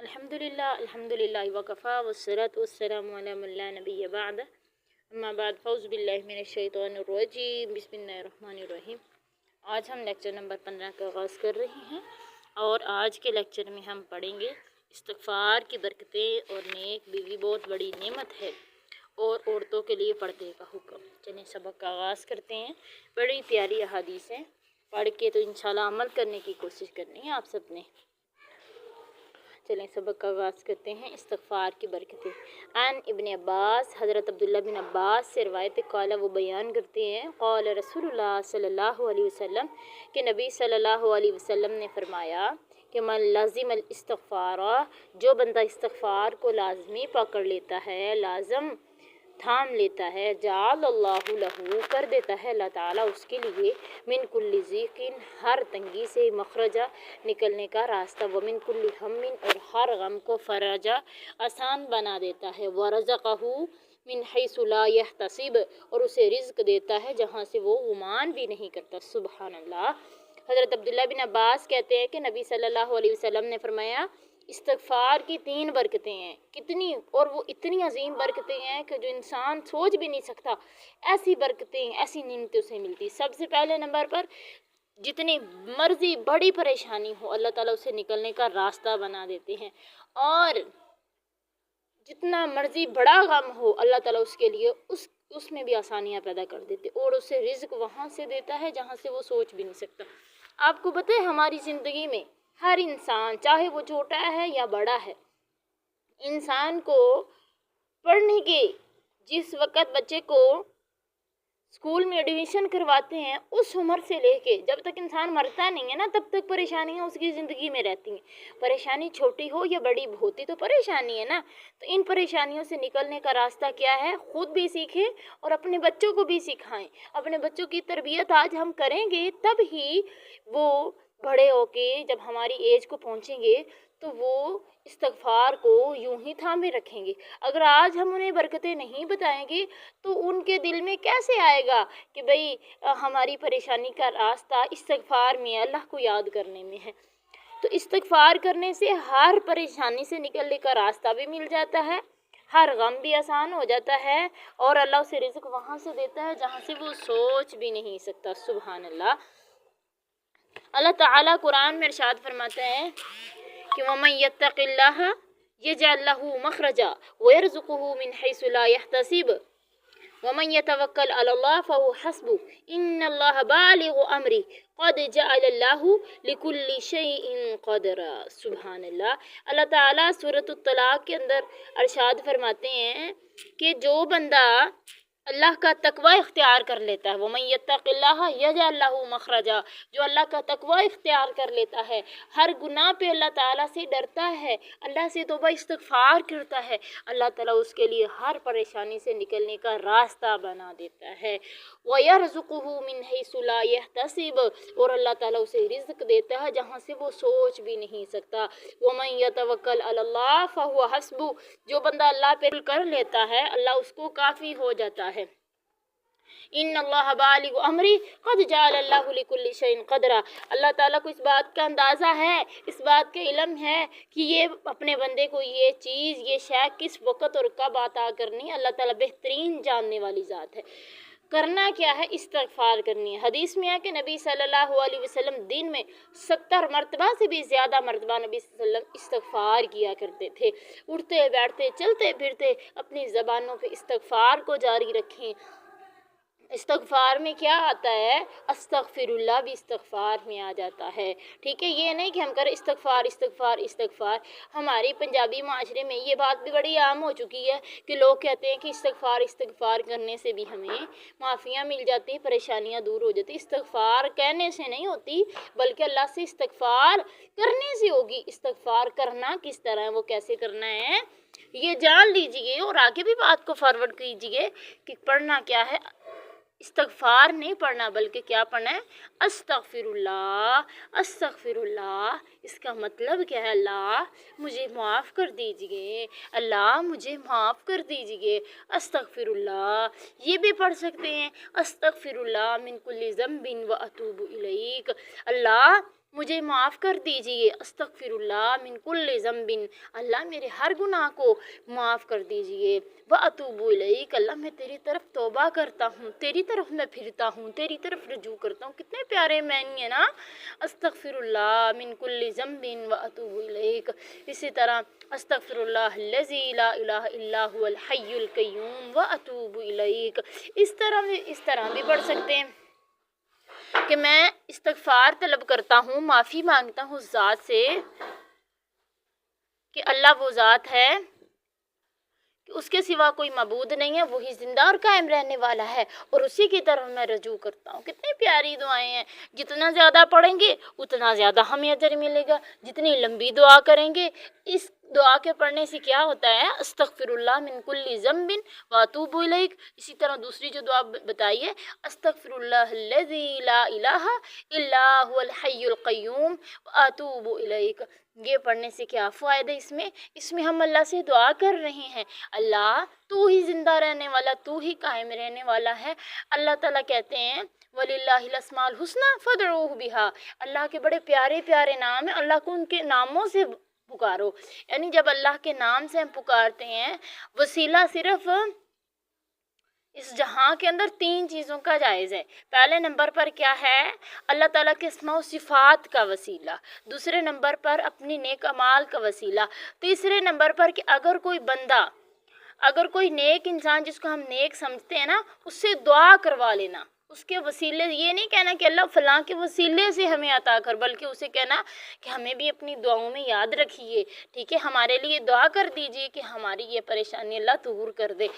अल्हम्दुलिल्लाह वकफ़ा वस्सलातु वस्सलामु अला मन ला नबिय्य बअद अम्मा बाद फ़ौज़ु बिल्लाहि मिनश शैतानिर रजीम बिस्मिल्लाहिर रहमानिर रहीम। आज हम लेक्चर नंबर 15 का आगाज़ कर रहे हैं और आज के लेक्चर में हम पढ़ेंगे इस्तिग़फ़ार की बरकतें और नेक बीवी बहुत बड़ी नेमत है और औरतों के लिए पर्दे का हुक्म। चलिए सबक का आगाज़ करते हैं। बड़ी प्यारी अहादीस हैं, पढ़ के तो इंशाल्लाह अमल करने की कोशिश करनी है आप सबने। चलें सबक का आगाज़ करते हैं। इस्तिग़फ़ार की बरकतें। अन इब्न अब्बास, हज़रत अब्दुल्ला बिन अब्बास से रवायत क़ाला वो बयान करते हैं क़ाल रसूलुल्लाह सल्लल्लाहु अलैहि वसल्लम कि नबी सल्लल्लाहु अलैहि वसल्लम ने फरमाया कि मन लाज़िमल इस्तिग़फ़ार, जो बंदा इस्तिग़फ़ार को लाज़मी पकड़ लेता है, लाज़म थाम लेता है, जाअलल्लाहु लहू कर देता है अल्लाह ताला उसके लिए मिन कुल्ली ज़ीक़िन हर तंगी से मखरजा निकलने का रास्ता, व मिन कुल्ली हम्मिन और हर गम को फरजा आसान बना देता है, व रज़क़हू मिन हैसु ला यहतसिब और उसे रिज़्क़ देता है जहाँ से वो गुमान भी नहीं करता। सुबहानल्लाह। हज़रत अब्दुल्ला बिन अब्बास कहते हैं कि नबी सल्लल्लाहु अलैहि वसल्लम ने फरमाया इस्तिग़फ़ार की 3 बरकतें हैं। कितनी, और वो इतनी अजीम बरकतें हैं कि जो इंसान सोच भी नहीं सकता। ऐसी बरकतें, ऐसी नेमतें उसे मिलती। सबसे पहले नंबर पर जितनी मर्जी बड़ी परेशानी हो अल्लाह ताला उसे निकलने का रास्ता बना देते हैं, और जितना मर्जी बड़ा गम हो अल्लाह ताला उसके लिए उसमें भी आसानियाँ पैदा कर देते, और उसे रिज़्क़ वहाँ से देता है जहाँ से वो सोच भी नहीं सकता। आपको पता है हमारी ज़िंदगी में हर इंसान, चाहे वो छोटा है या बड़ा है, इंसान को पढ़ने के जिस वक़्त बच्चे को स्कूल में एडमिशन करवाते हैं उस उम्र से लेके जब तक इंसान मरता नहीं है ना, तब तक परेशानियां उसकी ज़िंदगी में रहती हैं। परेशानी छोटी हो या बड़ी होती तो परेशानी है ना। तो इन परेशानियों से निकलने का रास्ता क्या है, खुद भी सीखें और अपने बच्चों को भी सिखाएं। अपने बच्चों की तरबियत आज हम करेंगे तब ही वो बड़े होके जब हमारी एज को पहुँचेंगे तो वो इस्तिग़फ़ार को यूं ही थामे रखेंगे। अगर आज हम उन्हें बरकतें नहीं बताएंगे तो उनके दिल में कैसे आएगा कि भाई हमारी परेशानी का रास्ता इस्तिग़फ़ार में, अल्लाह को याद करने में है। तो इस्तिग़फ़ार करने से हर परेशानी से निकलने का रास्ता भी मिल जाता है, हर गम भी आसान हो जाता है, और अल्लाह उसे रिज़्क़ वहाँ से देता है जहाँ से वो सोच भी नहीं सकता। सुबहानल्लाह। अल्लाह ताला कुरान में इरशाद फरमाते हैं कि वमन यत्तक़िल्लाह यजअल लहू मखरजा व यरज़ुक़हू मिन हैसु ला यहतसिब वमन यतवक्कल अलल्लाह फहुव हस्बुह इन्नल्लाह बालिगु अम्री क़द जअलल्लाहु लिकुल्लि शैइन क़दरा। सुबहानल्लाह। अल्लाह ताला सूरत तलाक़ के अंदर इरशाद फरमाते हैं कि जो बंदा अल्लाह का तकवा इख्तियार कर लेता है, वो मन यत्तक़िल्लाह यजअल लहू मखरजा, जो अल्लाह का तकवा इख्तियार कर लेता है, हर गुनाह पे अल्लाह ताला से डरता है, अल्लाह से तौबा इस्तिग़फ़ार करता है, अल्लाह ताला उसके लिए हर परेशानी से निकलने का रास्ता बना देता है। व यरज़ुक़हू मिन हैसु ला यहतसिब, और अल्लाह ताला उसे रिज़्क़ देता है जहाँ से वो सोच भी नहीं सकता। वमन यतवक्कल अलल्लाह फहुव हस्बुह, जो बंदा अल्लाह पे कर लेता है अल्लाह उसको काफ़ी हो जाता है। इन्नल्लाह बालिगु अम्री क़द जअलल्लाहु लिकुल्लि शैइन क़दरा। अल्लाह ताला को इस बात का अंदाज़ा है, इस बात का इल्म है कि ये अपने बंदे को ये चीज़, ये शय किस वक़्त और कब अता करनी है। अल्लाह ताला बेहतरीन जानने वाली ज़ात है। करना क्या है, इस्तिग़फ़ार करनी है। हदीस में है कि नबी सल्लल्लाहु अलैहि वसल्लम दिन में 70 मरतबा से भी ज़्यादा मरतबा नबी सल्लल्लाहु अलैहि वसल्लम इस्तिग़फ़ार किया करते थे। उठते बैठते चलते फिरते अपनी ज़बानों पे इस्तिग़फ़ार को जारी रखें। इस्तिग़फ़ार में क्या आता है, अस्तग़फ़िरुल्लाह भी इस्तिग़फ़ार में आ जाता है। ठीक है, ये नहीं कि हम करें इस्तिग़फ़ार इस्तिग़फ़ार इस्तिग़फ़ार। हमारी पंजाबी माशरे में ये बात भी बड़ी आम हो चुकी है कि लोग कहते हैं कि इस्तिग़फ़ार इस्तिग़फ़ार करने से भी हमें माफ़ियाँ मिल जाती, परेशानियाँ दूर हो जाती। इस्तिग़फ़ार कहने से नहीं होती बल्कि अल्लाह से इस्तिग़फ़ार करने से होगी। इस्तिग़फ़ार करना किस तरह है, वो कैसे करना है, ये जान लीजिए और आगे भी बात को फॉरवर्ड कीजिए कि पढ़ना क्या है। इस्तिग़फ़ार नहीं पढ़ना बल्कि क्या पढ़ना है, अस्तग़फ़िरुल्लाह अस्तग़फ़िरुल्लाह। इसका मतलब क्या है, अल्लाह मुझे माफ़ कर दीजिए, अल्लाह मुझे माफ़ कर दीजिए, अस्तग़फ़िरुल्लाह। ये भी पढ़ सकते हैं अस्तग़फ़िरुल्लाह मिन कुल्लि ज़ंबिन व अतूबु इलैक। अल्लाह मुझे माफ़ कर दीजिए। अस्तगफिरुल्लाह मिन कुल्लि ज़म्बिन, अल्लाह मेरे हर गुनाह को माफ़ कर दीजिए। व अतूबु इलैक, अल्लाह मैं तेरी तरफ तौबा करता हूँ, तेरी तरफ मैं फिरता हूँ, तेरी तरफ रजू करता हूँ। कितने प्यारे मैनी है ना, अस्तगफिरुल्लाह मिन कुल्लि ज़म्बिन व अतूबु इलैक। इसी तरह अस्तगफिरुल्लाह अल्लज़ी ला इलाहा इल्ला हुवल हय्युल क़य्यूम व अतूबु इलैक। इस तरह भी पढ़ सकते हैं कि मैं इस्तगफार तलब करता हूँ, माफ़ी मांगता हूँ उस ज़ात से कि अल्लाह वो ज़ात है कि उसके सिवा कोई मबूद नहीं है, वही ज़िंदा और कायम रहने वाला है, और उसी की तरफ मैं रजू करता हूँ। कितनी प्यारी दुआएं हैं। जितना ज़्यादा पढ़ेंगे उतना ज़्यादा हमें अजर मिलेगा। जितनी लंबी दुआ करेंगे, इस दुआ के पढ़ने से क्या होता है, अस्तगफिरुल्लाह मिन कुल्लि ज़म्बिन व अतूबु इलैक। इसी तरह दूसरी जो दुआ बताई है, अस्तगफिरुल्लाह अल्लज़ी ला इलाहा इल्ला हुवल हय्युल क़य्यूम व अतूबु इलैक। ये पढ़ने से क्या फ़ायदे, इसमें हम अल्लाह से दुआ कर रहे हैं, अल्लाह तू ही ज़िंदा रहने वाला, तू ही कायम रहने वाला है। अल्लाह ताला कहते हैं वलिल्लाहिल अस्माउल हुस्ना फदऊहु बिहा, अल्लाह के बड़े प्यारे प्यारे नाम हैं, अल्लाह को उनके नामों से पुकारो। यानी जब अल्लाह के नाम से हम पुकारते हैं, वसीला सिर्फ इस जहाँ के अंदर 3 चीज़ों का जायज़ है। पहले नंबर पर क्या है, अल्लाह ताला के अस्मा व सिफ़ात का वसीला। दूसरे नंबर पर अपनी नेक अमाल का वसीला। तीसरे नंबर पर कि अगर कोई नेक इंसान जिसको हम नेक समझते हैं ना, उससे दुआ करवा लेना, उसके वसीले। ये नहीं कहना कि अल्लाह फ़लाँ के वसीले से हमें अता कर, बल्कि उसे कहना कि हमें भी अपनी दुआओं में याद रखिए, ठीक है, हमारे लिए दुआ कर दीजिए कि हमारी ये परेशानी अल्लाह दूर कर दे।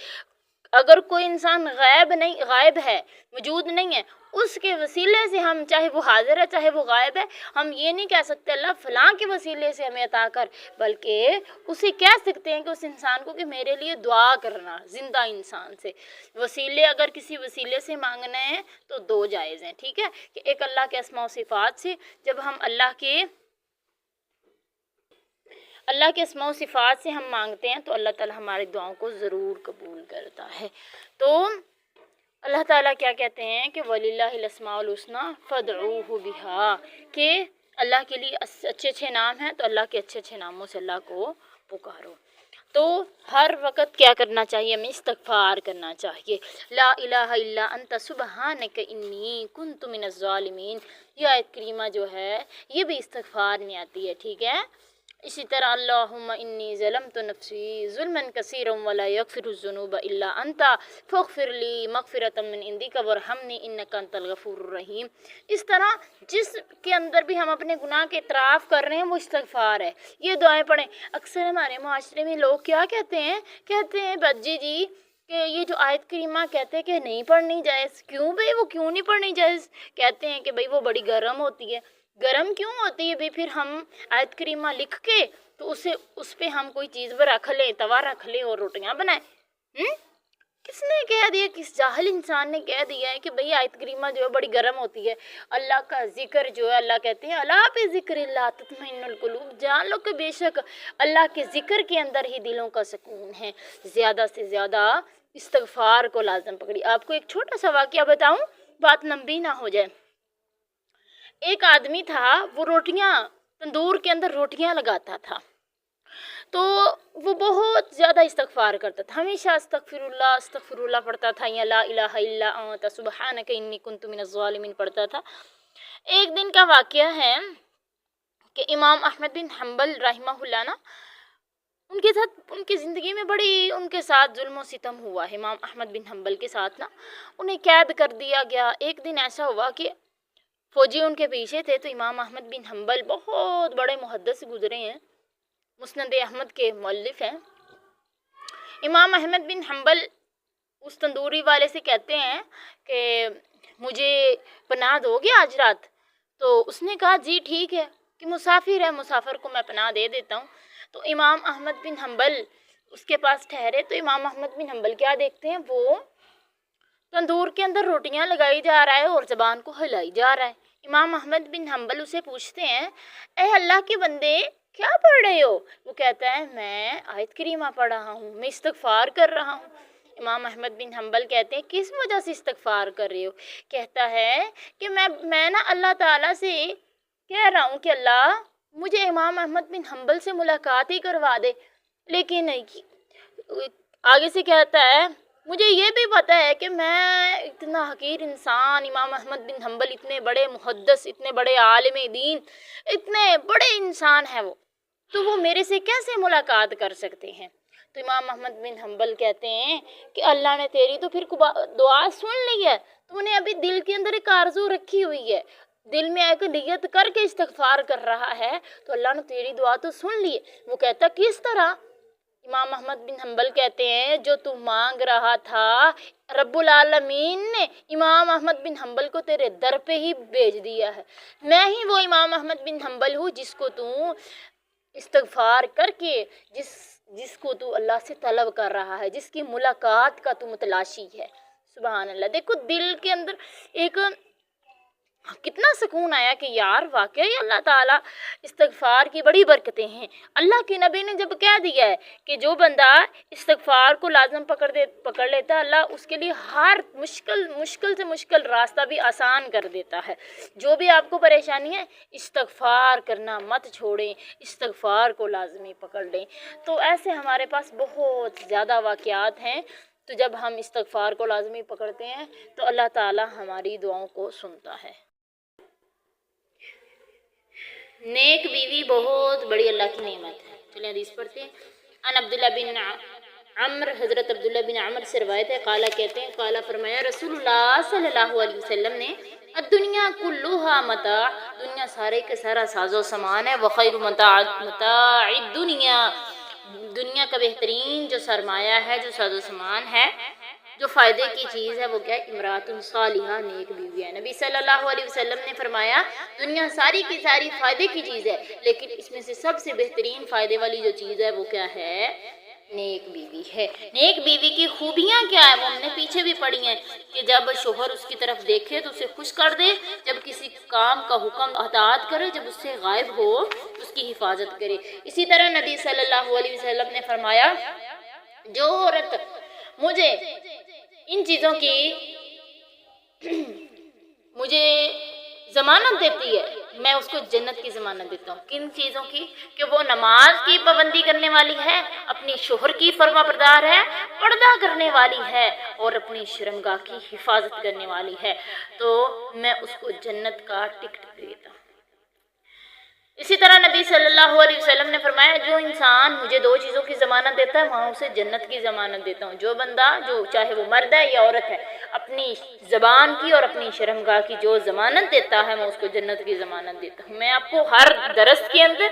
अगर कोई इंसान गायब है, मौजूद नहीं है, उसके वसीले से हम, चाहे वो हाजिर है चाहे वो गायब है, हम ये नहीं कह सकते अल्लाह फ़लाँ के वसीले से हमें अता कर, बल्कि उसे कह सकते हैं कि उस इंसान को कि मेरे लिए दुआ करना, ज़िंदा इंसान से। वसीले अगर किसी वसीले से मांगना है तो 2 जायज़ हैं, ठीक है, कि एक अल्लाह के अस्मा व सिफ़ात से, जब हम अल्लाह के अस्मा व सिफ़ात से हम मांगते हैं तो अल्लाह ताला हमारी दुआओं को ज़रूर कबूल करता है। तो अल्लाह ताला क्या कहते हैं कि वलिल्लाहिल अस्माउल हुस्ना फदऊहु बिहा, कि अल्लाह के लिए अच्छे नाम हैं, तो अल्लाह के अच्छे नामों से अल्लाह को पुकारो। तो हर वक्त क्या करना चाहिए, हमें इस्तगफार करना चाहिए। ला इलाहा इल्ला अंता सुबहानक इन्नी कुन्तु मिनज़ ज़ालिमीन, यह आयत करीमा जो है ये भी इस्तगफार में आती है, ठीक है। इसी तरह अल्लाहुम्मा इन्नी ज़लमतु नफ्सी ज़ुल्मन कसीरन वला यग़फ़िरुज़्ज़ुनूब इल्ला अंता फ़ग़फ़िरली मग़फ़िरतम मिन इंदिका वरहमनी इन्नका अंतल गफ़ूरुर रहीम। इस तरह जिसके अंदर भी हम अपने गुनाह के इतराफ़ कर रहे हैं वो इस्तग़फ़ार है। ये दुआएं पढ़ें। अक्सर हमारे माशरे में लोग क्या कहते हैं बज्जी जी कि ये जो आयत करीमा कहते हैं कि नहीं पढ़नी जायज़, क्यों भाई, वो क्यों नहीं पढ़नी जायज़? कहते हैं कि भाई वो बड़ी गर्म होती है। गरम क्यों होती है भाई? फिर हम आयत करीमा लिख के तो उस पे हम कोई चीज़ पर रख लें, तवा रख लें और रोटियां बनाएं। किसने कह दिया, किस जाहिल इंसान ने कह दिया है कि भाई आयत करीमा जो है बड़ी गर्म होती है? अल्लाह का जिक्र जो है, अल्लाह कहते हैं अला पे ज़िक्रिल्लाह तत्मइन्नुल कुलूब, जान लो कि बेशक अल्लाह के ज़िक्र के अंदर ही दिलों का सुकून है। ज़्यादा से ज़्यादा इस्तग़फ़ार को लाज़िम पकड़िए। आपको एक छोटा सा वाक़या बताऊं, बात लंबी ना हो जाए। एक आदमी था, वो तंदूर के अंदर रोटियां लगाता था, तो वो बहुत ज़्यादा इस्तग़फ़ार करता था, हमेशा अस्तग़फ़िरुल्लाह पढ़ता था, या ला इलाहा इल्ला अंता सुबहानक इन्नी कुन्तु मिनज़ ज़ालिमीन पढ़ता था। एक दिन का वाक़या है कि इमाम अहमद बिन हम्बल रहमहुल्लाह ना, उनकी ज़िंदगी में बड़ी उनके साथ जुल्म व सितम हुआ है। इमाम अहमद बिन हम्बल के साथ ना उन्हें कैद कर दिया गया। एक दिन ऐसा हुआ कि फौजी उनके पीछे थे, तो इमाम अहमद बिन हम्बल बहुत बड़े मुहद्दिस गुजरे हैं, मुस्नद अहमद के मुअल्लिफ हैं। इमाम अहमद बिन हम्बल उस तंदूरी वाले से कहते हैं कि मुझे पनाह दोगे आज रात? तो उसने कहा जी ठीक है, कि मुसाफिर है, मुसाफिर को मैं पनाह दे देता हूँ। तो इमाम अहमद बिन हम्बल उसके पास ठहरे, तो इमाम अहमद बिन हम्बल क्या देखते हैं, वो तंदूर के अंदर रोटियां लगाई जा रहा है और ज़बान को हिलाई जा रहा है। इमाम अहमद बिन हम्बल उसे पूछते हैं, ए अल्लाह के बंदे क्या पढ़ रहे हो? वो कहता है मैं आयत करीमा पढ़ रहा हूँ, मैं इस्तग़फ़ार कर रहा हूँ। इमाम अहमद बिन हम्बल कहते हैं किस वजह से इस्तग़फ़ार कर रहे हो? कहता है कि मैं ना अल्लाह ताला से कह रहा हूँ कि अल्लाह मुझे इमाम अहमद बिन हम्बल से मुलाकात ही करवा दे, लेकिन आगे से कहता है मुझे ये भी पता है कि मैं इतना हकीर इंसान, इमाम अहमद बिन हम्बल इतने बड़े मुहद्दिस, इतने बड़े आलिम दीन, इतने बड़े इंसान हैं तो वो मेरे से कैसे मुलाकात कर सकते हैं। तो इमाम अहमद बिन हम्बल कहते हैं कि अल्लाह ने तेरी तो फिर दुआ सुन ली है, तूने अभी दिल के अंदर एक आरज़ू रखी हुई है, दिल में एक नियत करके इस्तग़फ़ार कर रहा है, तो अल्लाह ने तेरी दुआ तो सुन ली है। वो कहता किस तरह? इमाम अहमद बिन हम्बल कहते हैं जो तू मांग रहा था रब्बुल आलमीन ने इमाम अहमद बिन हम्बल को तेरे दर पे ही भेज दिया है। मैं ही वो इमाम अहमद बिन हम्बल हूँ जिसको तू इस्तग़फ़ार करके जिसको तू अल्लाह से तलब कर रहा है, जिसकी मुलाकात का तू मुतलाशी है। सुभान अल्लाह। देखो दिल के अंदर एक कितना सुकून आया कि यार वाकई अल्लाह ताला इस्तग़फ़ार की बड़ी बरकतें हैं। अल्लाह के नबी ने जब कह दिया है कि जो बंदा इस्तग़फ़ार को लाज़म पकड़ लेता है, अल्लाह उसके लिए हर मुश्किल से मुश्किल रास्ता भी आसान कर देता है। जो भी आपको परेशानी है इस्तग़फ़ार करना मत छोड़ें, इस्तग़फ़ार को लाज़मी पकड़ लें। तो ऐसे हमारे पास बहुत ज़्यादा वाक़यात हैं। तो जब हम इस्तग़फ़ार को लाज़मी पकड़ते हैं तो अल्लाह ताला हमारी दुआओं को सुनता है। नेक बीवी बहुत बड़ी अल्लाह की नेमत है। चलिए हदीस पढ़ते हैं। अन अब्दुल्लाह बिन अम्र, हज़रत अब्दुल्लाह बिन अम्र से रवायत है, काला कहते हैं काला फरमाया रसूलुल्लाह सल्लल्लाहु अलैहि वसल्लम ने दुनिया कुल्लुहा मता, दुनिया सारे के सारा साजो सामान है। व खैरु मताइद दुनिया, दुनिया का बेहतरीन जो सरमाया है, जो साजो सामान है, जो फ़ायदे की चीज़ है वो क्या है? इमरातुन सालिहा, नेक बीवी है। नबी सल्लल्लाहु अलैहि वसल्लम ने फरमाया दुनिया सारी की सारी फ़ायदे की चीज़ है, लेकिन इसमें से सबसे बेहतरीन फ़ायदे वाली जो चीज़ है वो क्या है? नेक बीवी है। नेक बीवी की खूबियाँ क्या है वो हमने पीछे भी पढ़ी हैं कि जब शोहर उसकी तरफ देखे तो उसे खुश कर दे, जब किसी काम का हुक्म अताअत करे, जब उससे गायब हो उसकी हिफाजत करे। इसी तरह नबी सल्लल्लाहु अलैहि वसल्लम ने फरमाया जो औरत मुझे इन चीज़ों की मुझे ज़मानत देती है, मैं उसको जन्नत की ज़मानत देता हूँ। किन चीज़ों की? कि वो नमाज की पाबंदी करने वाली है, अपनी शोहर की फरमाबरदार है, पर्दा करने वाली है और अपनी शर्मगाह की हिफाजत करने वाली है, तो मैं उसको जन्नत का टिकट देता हूँ। इसी तरह नबी सल्लल्लाहु अलैहि वसल्लम ने फरमाया जो इंसान मुझे दो चीज़ों की ज़मानत देता है वहाँ उसे जन्नत की ज़मानत देता हूँ। जो बंदा, जो चाहे वो मर्द है या औरत है, अपनी ज़बान की और अपनी शर्मगाह की जो ज़मानत देता है मैं उसको जन्नत की ज़मानत देता हूँ। मैं आपको हर दरस के अंदर,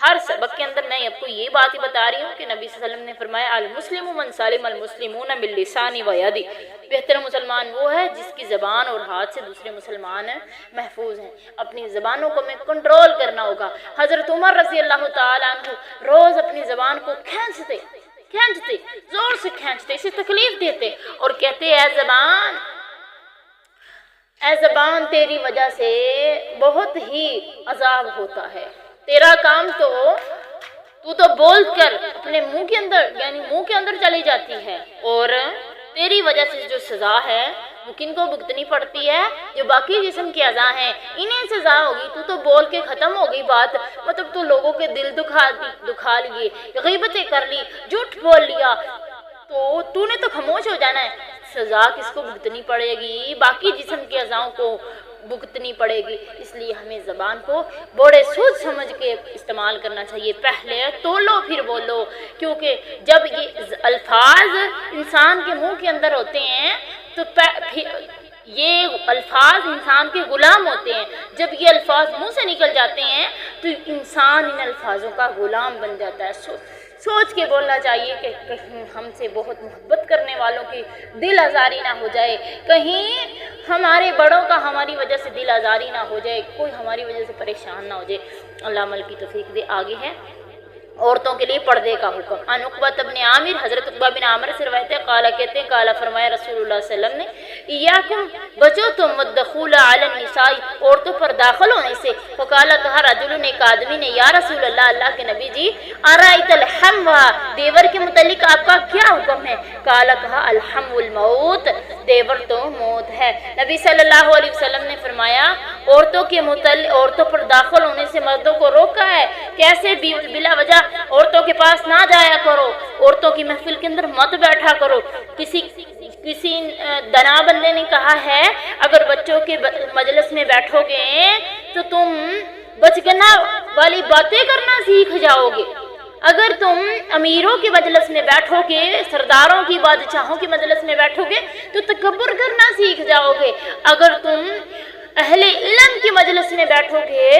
हर सबक के अंदर मैं आपको ये बात ही बता रही हूँ कि नबी सल्लल्लाहु अलैहि वसल्लम ने फरमाया अल मुस्लिमु मन सलिमल मुस्लिमून मिन लिसानी व यदी, बेहतर मुसलमान वो है जिसकी ज़बान और हाथ से दूसरे मुसलमान महफूज हैं। अपनी ज़बानों को हमें कंट्रोल करना होगा। हज़रत उमर रज़ी अल्लाह तआला अन्हु रोज़ अपनी ज़बान को खींचते ज़ोर से खींचते, इसे तकलीफ देते और कहते ऐ ज़बान तेरी वजह से बहुत ही अज़ाब होता है। तेरा काम तो तू तो बोल कर अपने मुंह के अंदर यानी मुंह के अंदर चली जाती है और तेरी वजह से जो सज़ा है वो किन को भुगतनी पड़ती है? जो बाकी जिस्म की अज़ा हैं इन्हें सज़ा होगी। तू तो बोल के ख़त्म हो गई बात, मतलब तू लोगों के दिल दुखा लिए, ग़ीबतें कर ली, झूठ बोल लिया, तो तूने तो खामोश हो जाना है। सज़ा किसको भुगतनी पड़ेगी? बाकी जिस्म की अज़ाओं को भुगतनी पड़ेगी। इसलिए हमें ज़बान को बड़े सोच समझ के इस्तेमाल करना चाहिए। पहले तोलो फिर बोलो, क्योंकि जब ये अल्फाज इंसान के मुंह के अंदर होते हैं तो ये अल्फाज इंसान के गुलाम होते हैं। जब ये अल्फाज मुंह से निकल जाते हैं तो इंसान इन अल्फाजों का गुलाम बन जाता है। सोच के बोलना चाहिए कि कहीं हमसे बहुत मोहब्बत करने वालों की दिल आज़ारी ना हो जाए, कहीं हमारे बड़ों का हमारी वजह से दिल आज़ारी ना हो जाए, कोई हमारी वजह से परेशान ना हो जाए। अल्लाह अमल की तौफीक दे। आगे है عورتوں کے لیے پردے کا حکم۔ عن عقبہ بن عامر، حضرت عقبہ بن عامر سے روایت ہے، قال کہتے ہیں، قال فرمایا رسول اللہ صلی اللہ علیہ وسلم نے، ایاکم بچو تم الدخول علی النساء، عورتوں پر داخل ہونے سے۔ فقال کہا رجل نے، ایک آدمی نے، یا رسول اللہ، اللہ کے نبی جی، ارائیت الحم، دیور کے متعلق آپ کا کیا حکم ہے؟ قال کہا الحم الموت، دیور تو موت ہے۔ نبی صلی اللہ علیہ وسلم نے فرمایا عورتوں کے متعلق، عورتوں پر داخل ہونے سے مردوں کو روکا ہے، کیسے بلا وجہ عورتوں کے پاس نہ جایا کرو، عورتوں کی محفل کے اندر مت بیٹھا کرو۔ کسی دنا بندے نے کہا ہے اگر بچوں کے مجلس میں بیٹھو گے تو تم بچگنا والی باتیں کرنا سیکھ جاؤ گے، اگر تم امیروں کے مجلس میں بیٹھو گے، سرداروں کی، بادشاہوں کے مجلس میں بیٹھو گے تو تکبر کرنا سیکھ جاؤ گے، اگر تم اہل علم کے مجلس میں بیٹھو گے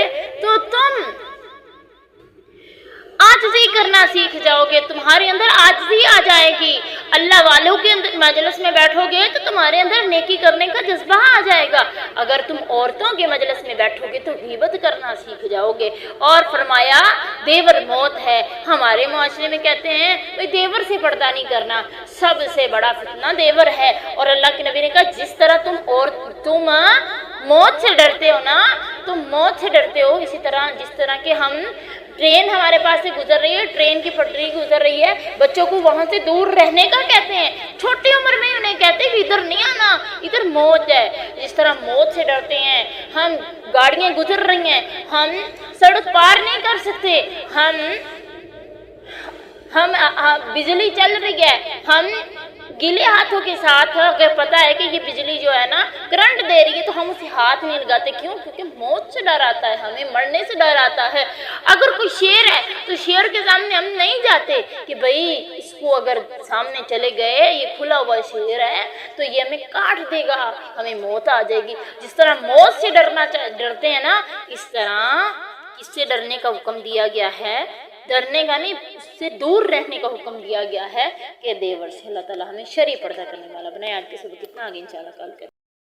تو تم عاجزی کرنا سیکھ جاؤ گے، تمہارے اندر عاجزی آ جائے گی۔ اللہ والوں کے مجلس میں بیٹھو گے تو تمہارے اندر نیکی کرنے کا جذبہ آ جائے گا، اگر تم عورتوں کے مجلس میں بیٹھو گے تو غیبت کرنا سیکھ جاؤ گے۔ اور فرمایا دیور موت ہے۔ ہمارے معاشرے میں کہتے ہیں بھئی دیور سے پردہ نہیں کرنا، سب سے بڑا فتنہ دیور ہے، اور اللہ کے نبی نے کہا جس طرح تم موت سے ڈرتے ہو نا، تم موت سے ڈرتے ہو، اسی طرح جس طرح کہ ہم ٹرین ہمارے پاس سے گزر رہی ہے، ٹرین کی پٹری گزر رہی ہے، بچوں کو وہاں سے دور رہنے کا کہتے ہیں، چھوٹی عمر میں انہیں کہتے ہیں کہ ادھر نہیں آنا، ادھر موت ہے۔ جس طرح موت سے ڈرتے ہیں ہم، گاڑیاں گزر رہی ہیں، ہم سڑک پار نہیں کر سکتے، ہم بجلی چل رہی ہے، ہم گیلے ہاتھوں کے ساتھ، اگر پتہ ہے کہ یہ بجلی جو ہے نا کرنٹ دے رہی ہے تو ہم اسے ہاتھ نہیں لگاتے، کیوں؟ کیونکہ موت سے ڈر آتا ہے، ہمیں مرنے سے ڈر آتا ہے۔ اگر کوئی شیر ہے تو شیر کے سامنے ہم نہیں جاتے کہ بھئی اس کو اگر سامنے چلے گئے، یہ کھلا ہوا شیر ہے تو یہ ہمیں کاٹ دے گا، ہمیں موت آ جائے گی۔ جس طرح موت سے ڈرتے ہیں نا، اس طرح اس سے ڈرنے کا حکم دیا گیا ہے، ڈرنے کا نہیں، اس سے دور رہنے کا حکم دیا گیا ہے کہ دیور سے۔ اللہ تعالیٰ ہمیں شرعی پردہ کرنے والا بنائے۔ آج کے سبق کتنا آگے انشاءاللہ کل کریں۔